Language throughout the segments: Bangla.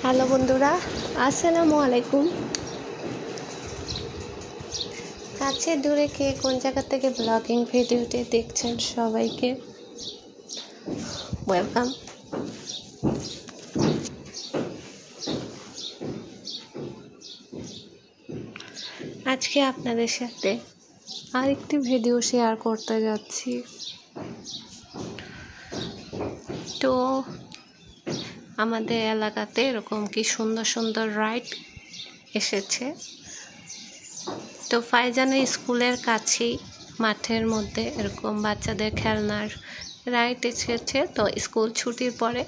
হ্যালো বন্ধুরা, আসসালামু আলাইকুম। কাছে দূরে কে কোন জায়গা থেকে ব্লগিং ভিডিওটি দেখছেন সবাইকে ওয়েলকাম। আজকে আপনাদের সাথে আরেকটি ভিডিও শেয়ার করতে যাচ্ছি। তো আমাদের এলাকাতে এরকম কি সুন্দর সুন্দর রাইড এসেছে। তো ফাইজানের স্কুলের কাছেই মাঠের মধ্যে এরকম বাচ্চাদের খেলনার রাইড এসেছে। তো স্কুল ছুটির পরে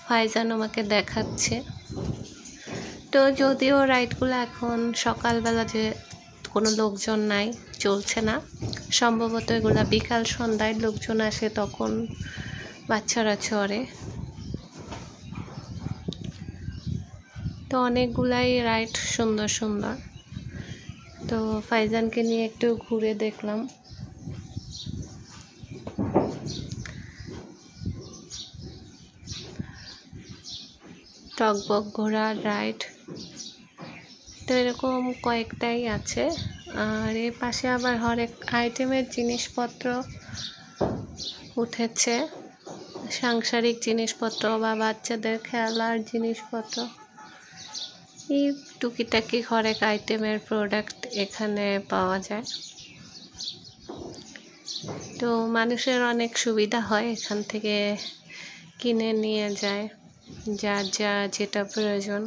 ফাইজান আমাকে দেখাচ্ছে। তো যদিও রাইডগুলো এখন সকালবেলা যে কোনো লোকজন নাই, চলছে না, সম্ভবত এগুলা বিকাল সন্ধ্যায় লোকজন আসে তখন বাচ্চারা চড়ে। তো অনেকগুলাই রাইড সুন্দর সুন্দর। তো ফাইজানকে নিয়ে একটু ঘুরে দেখলাম। টকবক ঘোড়া রাইড, তো এরকম কয়েকটাই আছে। আর এর পাশে আবার হরেক আইটেমের জিনিসপত্র উঠেছে, সাংসারিক জিনিসপত্র বা বাচ্চাদের খেলার জিনিসপত্র, এই টুকিটাকি হরেক আইটেমের প্রোডাক্ট এখানে পাওয়া যায়। তো মানুষের অনেক সুবিধা হয়, এখান থেকে কিনে নিয়ে যায় যার যা যেটা প্রয়োজন।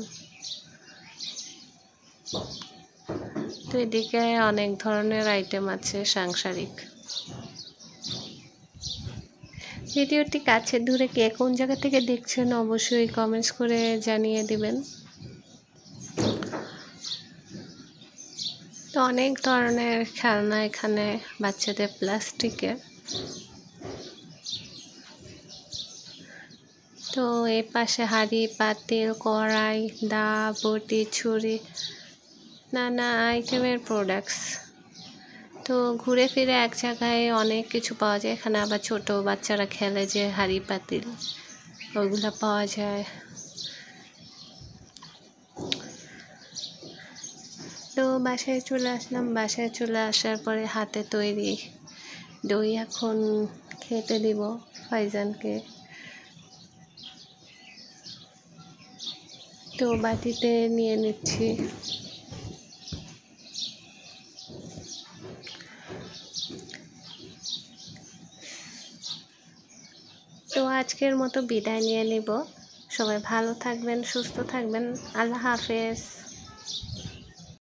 তো এদিকে অনেক ধরনের আইটেম আছে সাংসারিক। ভিডিওটি কাছে দূরে কে কোন জায়গা থেকে দেখছেন অবশ্যই কমেন্টস করে জানিয়ে দিবেন। তো অনেক ধরনের খেলনা এখানে বাচ্চাদের প্লাস্টিকের। তো এর পাশে হাঁড়ি পাতিল কড়াই দা বটি ছুরি, নানা আইটেমের প্রোডাক্টস। তো ঘুরে ফিরে এক জায়গায় অনেক কিছু পাওয়া যায়। এখানে আবার ছোট বাচ্চারা খেলে যে হাঁড়ি পাতিল, ওইগুলো পাওয়া যায়। তো বাসায় চলে আসলাম। বাসায় চলে আসার পরে হাতে তৈরি দই এখন খেতে দিব ফাইজানকে। তো বাটিতে নিয়ে নিচ্ছি। তো আজকের মতো বিদায় নিয়ে নিব। সবাই ভালো থাকবেন, সুস্থ থাকবেন। আল্লাহ হাফেজ।